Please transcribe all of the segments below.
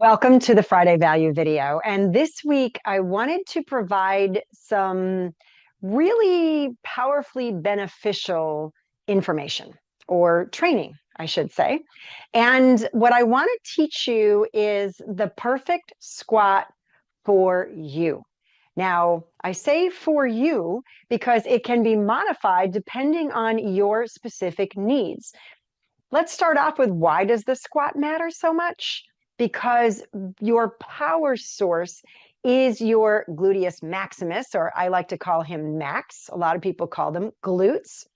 Welcome to the Friday Value video. And this week, I wanted to provide some really powerfully beneficial information or training, I should say. And what I want to teach you is the perfect squat for you. Now, I say for you because it can be modified depending on your specific needs. Let's start off with, why does the squat matter so much? Because your power source is your gluteus maximus, or I like to call him Max. A lot of people call them glutes.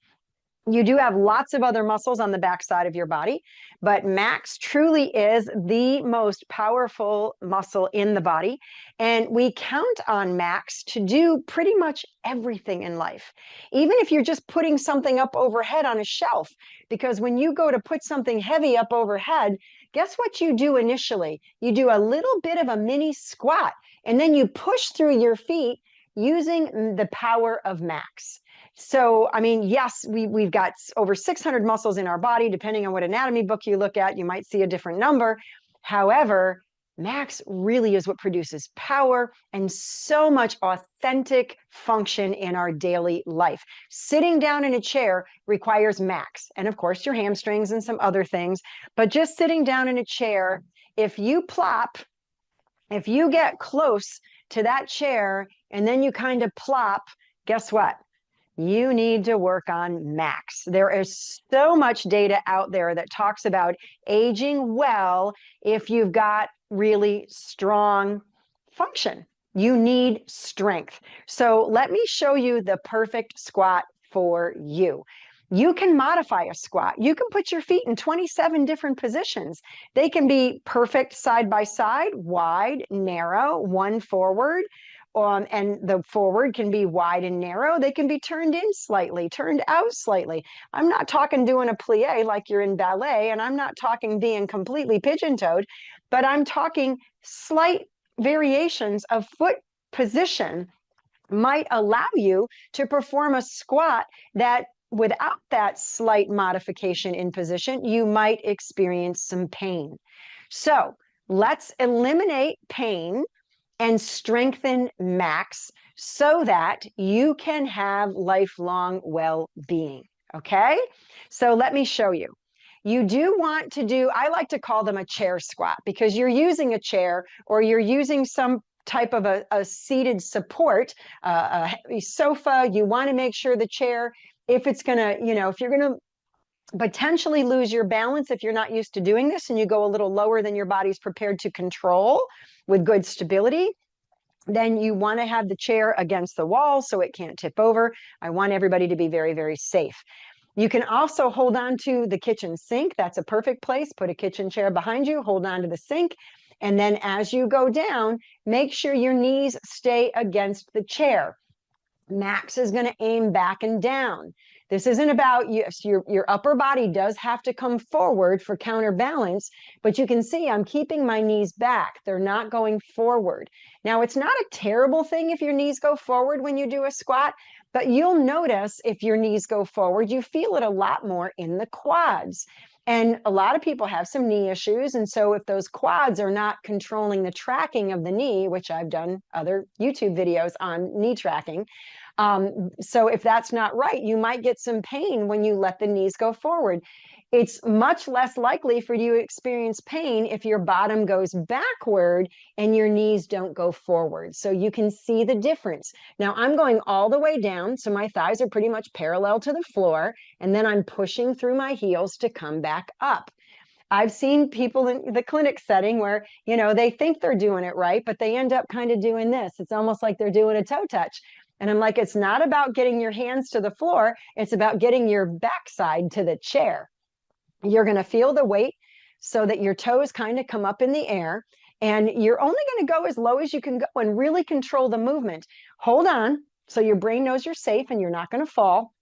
You do have lots of other muscles on the backside of your body, but Max truly is the most powerful muscle in the body. And we count on Max to do pretty much everything in life, even if you're just putting something up overhead on a shelf. Because when you go to put something heavy up overhead, guess what you do initially? You do a little bit of a mini squat, and then you push through your feet using the power of Max. So, I mean, yes, we've got over 600 muscles in our body. Depending on what anatomy book you look at, you might see a different number. However, Max really is what produces power and so much authentic function in our daily life. Sitting down in a chair requires Max, and of course, your hamstrings and some other things. But just sitting down in a chair, if you get close to that chair and then you kind of plop, guess what? You need to work on Max. There is so much data out there that talks about aging well if you've got really strong function. You need strength. So let me show you the perfect squat for you. You can modify a squat. You can put your feet in 27 different positions. They can be perfect side by side, wide, narrow, one forward. And the forward can be wide and narrow. They can be turned in slightly, turned out slightly. I'm not talking doing a plie like you're in ballet, and I'm not talking being completely pigeon-toed, but I'm talking slight variations of foot position might allow you to perform a squat that without that slight modification in position, you might experience some pain. So let's eliminate pain and strengthen Max so that you can have lifelong well-being, okay? So let me show you. You do want to do, I like to call them a chair squat, because you're using a chair or you're using some type of a seated support, a sofa. You want to make sure the chair, if it's going to, if you're going to potentially lose your balance if you're not used to doing this and you go a little lower than your body's prepared to control with good stability, then you want to have the chair against the wall so it can't tip over. I want everybody to be very, very safe. You can also hold on to the kitchen sink. That's a perfect place. Put a kitchen chair behind you, hold on to the sink. And then as you go down, make sure your knees stay against the chair. Max is going to aim back and down. This isn't about you. Your upper body does have to come forward for counterbalance, but you can see I'm keeping my knees back. They're not going forward. Now, it's not a terrible thing if your knees go forward when you do a squat, but you'll notice if your knees go forward, you feel it a lot more in the quads. And a lot of people have some knee issues. And so if those quads are not controlling the tracking of the knee, which I've done other YouTube videos on knee tracking, so if that's not right, you might get some pain when you let the knees go forward. It's much less likely for you to experience pain if your bottom goes backward and your knees don't go forward. So you can see the difference. Now I'm going all the way down, so my thighs are pretty much parallel to the floor, and then I'm pushing through my heels to come back up. I've seen people in the clinic setting where, they think they're doing it right, but they end up kind of doing this. It's almost like they're doing a toe touch. And I'm like, it's not about getting your hands to the floor. It's about getting your backside to the chair. You're going to feel the weight so that your toes kind of come up in the air. And you're only going to go as low as you can go and really control the movement. Hold on so your brain knows you're safe and you're not going to fall.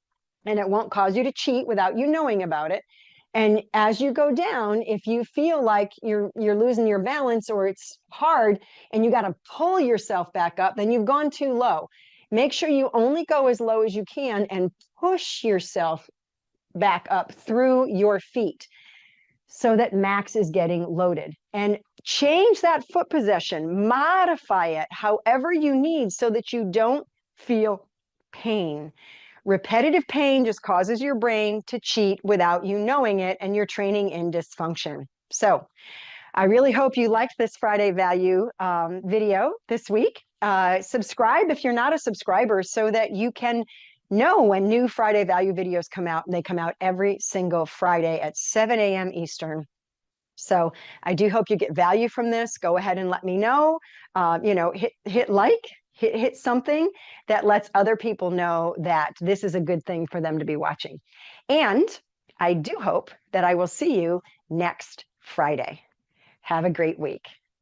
And it won't cause you to cheat without you knowing about it. And as you go down, if you feel like you're losing your balance or it's hard and you got to pull yourself back up, then you've gone too low. Make sure you only go as low as you can and push yourself back up through your feet so that Max is getting loaded. And Change that foot position, modify it however you need so that you don't feel pain. Repetitive pain just causes your brain to cheat without you knowing it, and you're training in dysfunction. So I really hope you liked this Friday value video this week. Subscribe if you're not a subscriber so that you can know when new Friday value videos come out, and they come out every single Friday at 7 a.m. Eastern. So I do hope you get value from this. Go ahead and let me know. Hit like, hit something that lets other people know that this is a good thing for them to be watching. And I do hope that I will see you next Friday. Have a great week.